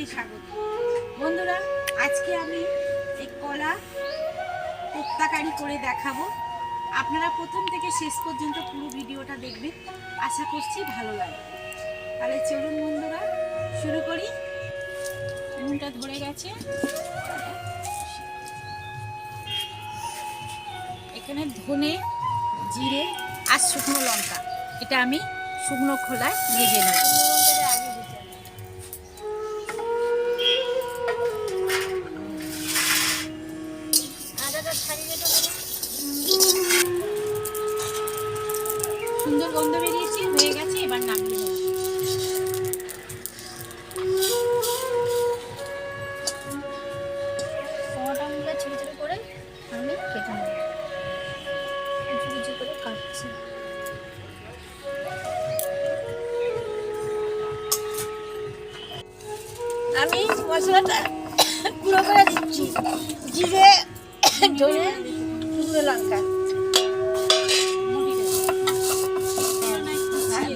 সবাইকে স্বাগত। বন্ধুরা, আজকে আমি এই কলা কোপ্তাকারি করে দেখাবো। আপনারা প্রথম থেকে শেষ পর্যন্ত পুরো ভিডিওটা দেখবেন, আশা করছি ভালো লাগবে। তাহলে চলুন বন্ধুরা, শুরু করি। নুনটা ধরে গেছে, এখানে ধনে, জিরে আর শুকনো লঙ্কা, এটা আমি শুকনো খোলায় ভেজে নেব। সুন্দর গন্ধ বেরিয়েছে, হয়ে গেছে, এবার নামিয়ে নেব। টমাটোগুলো ছোটো ছোটো করে আমি কেটে নেব, কুচি কুচি করে কাটছি। আমি মশলাটা গুঁড়ো করে দিচ্ছি, জিরে, ধনে, শুকনো লঙ্কা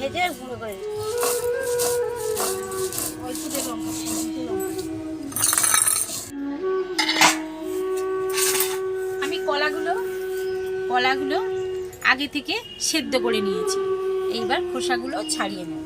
ভেজে গুঁড়ো করে অল্প দিয়ে লঙ্কা, আমি কলাগুলো আগে থেকে সেদ্ধ করে নিয়েছি, এইবার খোসাগুলো ছাড়িয়ে নেব।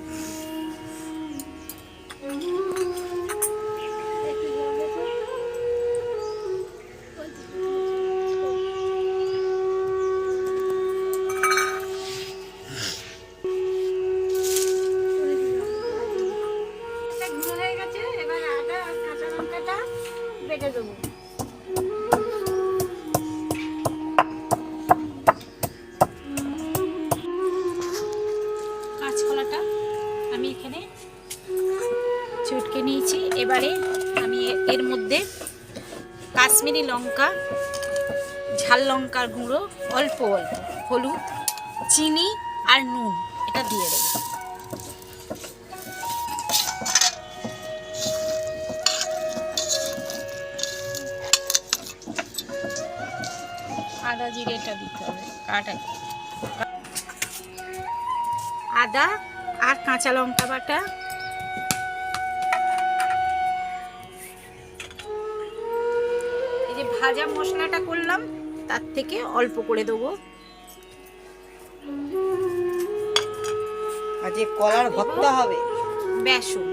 বেটে দেবো। কাঁচকলাটা আমি এখানে চটকে নিয়েছি। এবারে আমি এর মধ্যে কাশ্মীরি লঙ্কা, ঝাল লঙ্কার গুঁড়ো, অল্প অল্প হলুদ, চিনি আর নুন এটা দিয়ে দেবো। আদা জিরেটা দিতে হবে, আদা আর কাঁচা লঙ্কা বাটা, এই যে ভাজা মশলাটা করলাম তার থেকে অল্প করে দেবো। আজ কলার ভর্তা হবে। বেসন,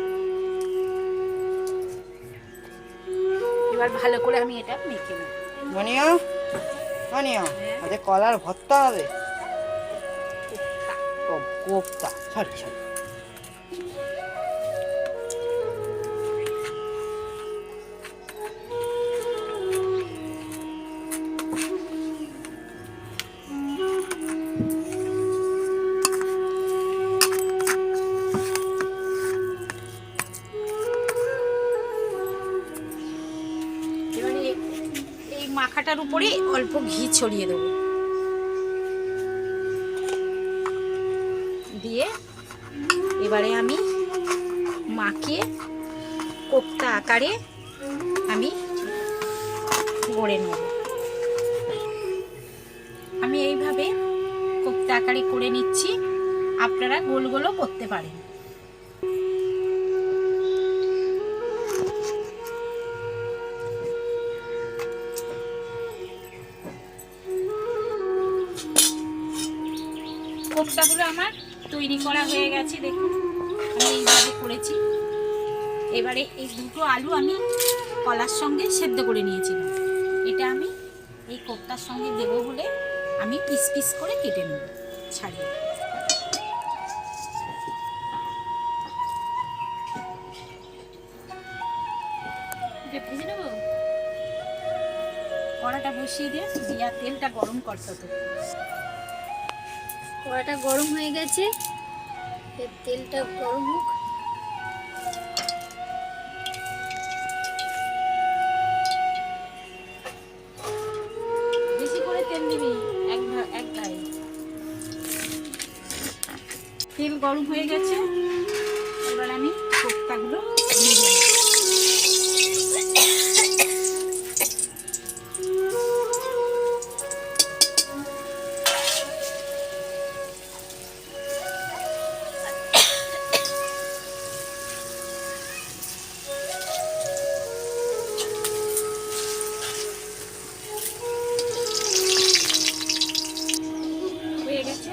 এবার ভালো করে আমি এটা মেখে নেব। মনিয়া মনিয়া, আজ কলার ভর্তা হবে। Kofta, sorry sorry. এবারে এই মাখাটার উপরে অল্প ঘি ছড়িয়ে দেবো, দিয়ে এবারে আমি মাখিয়ে কোপ্তা আকারে আমি গড়ে নেব। আমি এইভাবে কোপ্তা আকারে করে নিচ্ছি, আপনারা গোল গোলও করতে পারেন। কোপ্তাগুলো আমার তৈরি করা হয়ে গেছে, দেখুন আমি এইভাবে করেছি। এবারে এই দুটো আলু আমি কলার সঙ্গে সেদ্ধ করে নিয়েছিলাম, এটা আমি এই কোপ্তার সঙ্গে দেবো বলে আমি পিস পিস করে কেটে নেব, ছাড়িয়ে। ভেজে নেব, কড়াটা বসিয়ে দিয়ে তেলটা গরম করতে হবে। কড়াটা গরম হয়ে গেছে, তেলটা গরম হোক। বেশি করে তেল দিবি, এক গায়ে। তেল গরম হয়ে গেছে, এবার আমি কোপ্তাগুলো ভেজে নেব।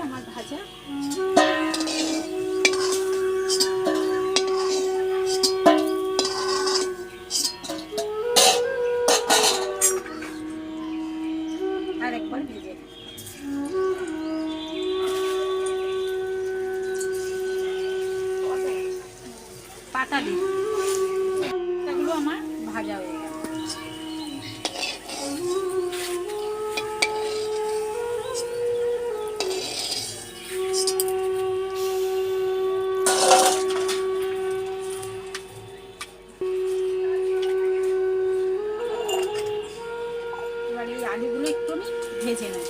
আমার ভাজা। আর একবার ভেজে নিই। পাটালি এগুলো আমার ভাজা হয়ে গেল। এবার এই আলুগুলো একটু আমি ভেজে নেব।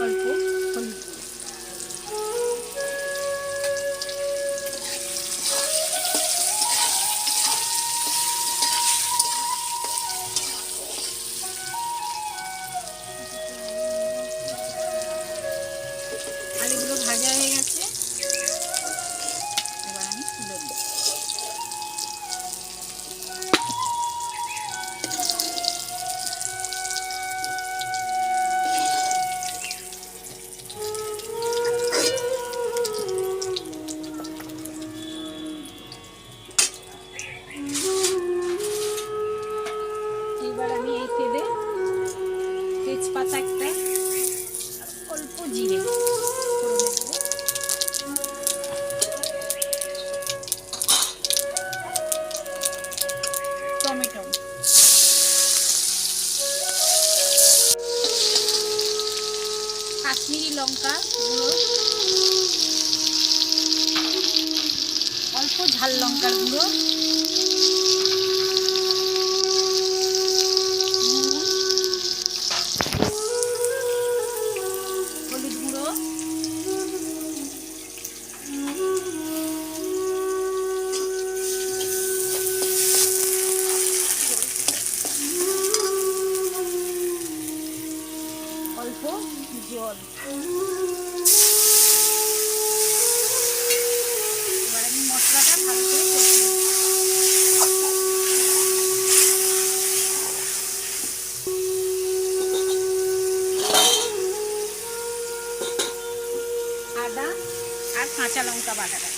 অল্প হলুদ, আলুগুলো ভাজা হয়ে গেছে, এবার আমি তুলে দেব। এবার আমি এই তেলে তেজপাতা একটা, অল্প জিরে ফোড়নে দেবো। টমেটো, কাশ্মীরি লঙ্কা গুঁড়ো, অল্প ঝাল লঙ্কার গুঁড়ো, নুন, হলুদ গুঁড়ো, অল্প জল। এবার আমি মশলাটা ভালো করে কষিয়ে নেব। আদা আর কাঁচা লঙ্কা বাটাটা,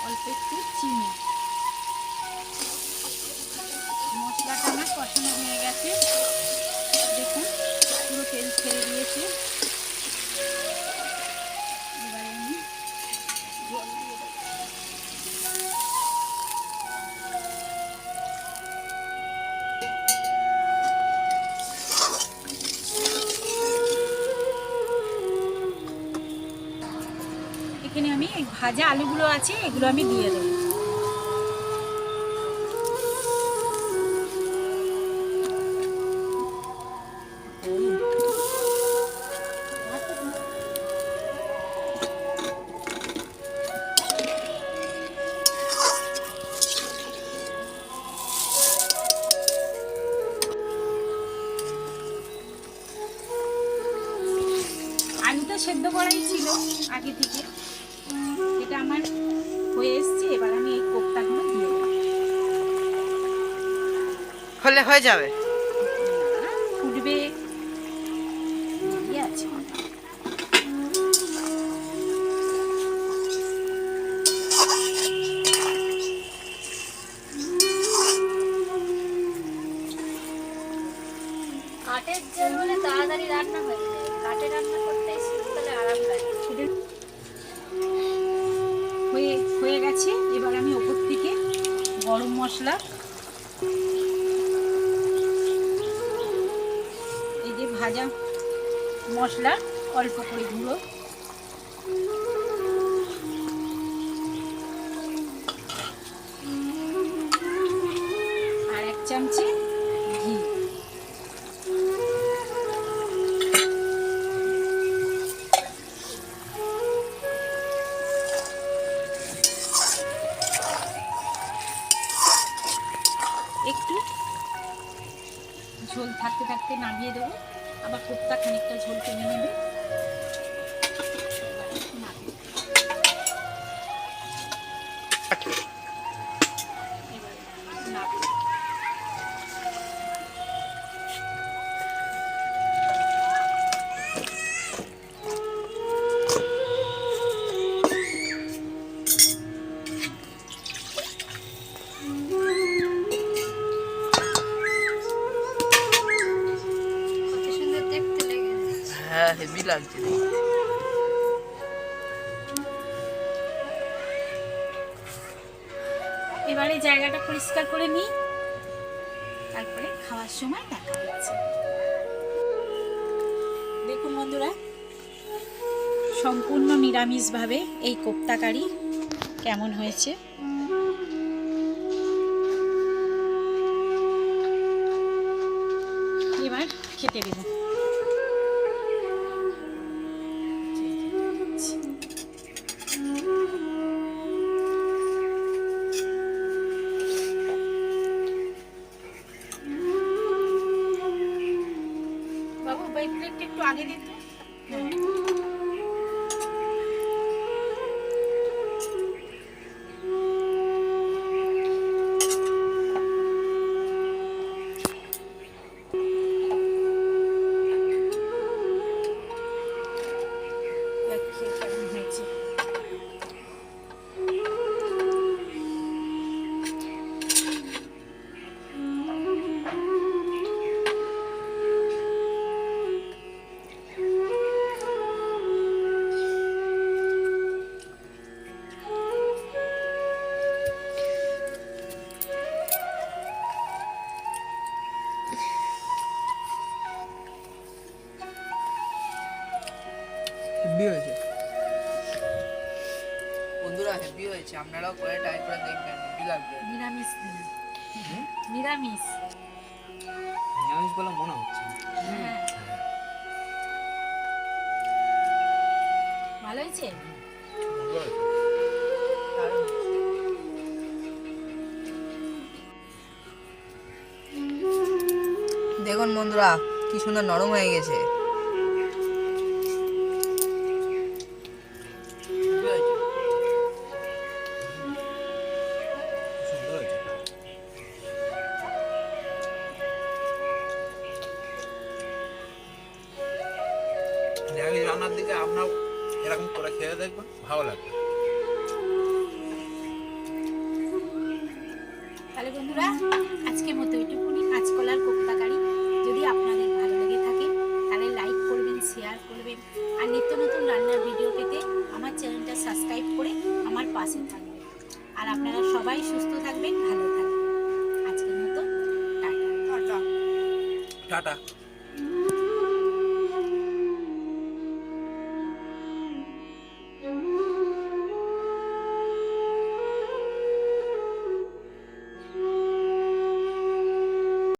অল্প একটু চিনি। মশলাটা আমার কষানো হয়ে গেছে, দেখুন পুরো তেল ছেড়ে দিয়েছে। এবারে আমি জল দিয়ে দেবো। এখানে আমি এই ভাজা আলুগুলো আছে, এগুলো আমি দিয়ে দেবো। আলুটা সেদ্ধ করাই ছিল আগে থেকে, এটা আমার হয়ে এসছে। এবার আমি এই কোপ্তাগুলো দিয়ে দেবো। হলে হয়ে যাবে। ফুটবে, আছে। কাঠের জাল হলে তাড়াতাড়ি রান্না হয়ে যায়, কাঠে রান্না করতে শীতকালে আরাম লাগে। হয়ে গেছে। এবার আমি ওপর থেকে গরম মশলা, এই যে ভাজা মশলা অল্প করে গুঁড়ো, আর 1 চামচে ঘি, নামিয়ে দেবো, আবার কোপ্তা খানিকটা ঝোল টেনে নেবে। কত সুন্দর দেখতে লেগেছে। হ্যাঁ হেভি লাগছে। এবারে জায়গাটা পরিষ্কার করে নিই, তারপরে খাওয়ার সময় দেখা হচ্ছে। দেখুন বন্ধুরা, সম্পূর্ণ নিরামিষভাবে এই কোপ্তা কারি কেমন হয়েছে। এবার খেতে দেব। বাবু এই প্লেটটা একটু আগে দিন তো। দেখি কেমন হয়েছে। হেভি হয়েছে বন্ধুরা, হেভি হয়েছে। আপনারাও করে ট্রাই করে দেখবেন, হেভি লাগবে। নিরামিষ দিন, নিরামিষ। নিরামিষ বলে মনে হচ্ছে। হ্যাঁ, ভালো হয়েছে। দেখুন বন্ধুরা, কি সুন্দর নরম হয়ে গেছে। সুন্দর হয়েছে। নিরামিষ রান্নার দিকে আপনার এরকম করে খেয়ে দেখবেন, ভালো লাগবে। তাহলে বন্ধুরা, আজকের মতো এটুকুনি কাঁচকলার কোপ্তা কারি। যদি আপনাদের ভালো লেগে থাকে তাহলে লাইক করবেন, শেয়ার করবেন, আর নিত্য নতুন রান্নার ভিডিও পেতে আমার চ্যানেলটা সাবস্ক্রাইব করে আমার পাশে থাকবেন। আর আপনারা সবাই সুস্থ থাকবেন, ভালো থাকবেন। আজকের মতো টাটা। টাটা।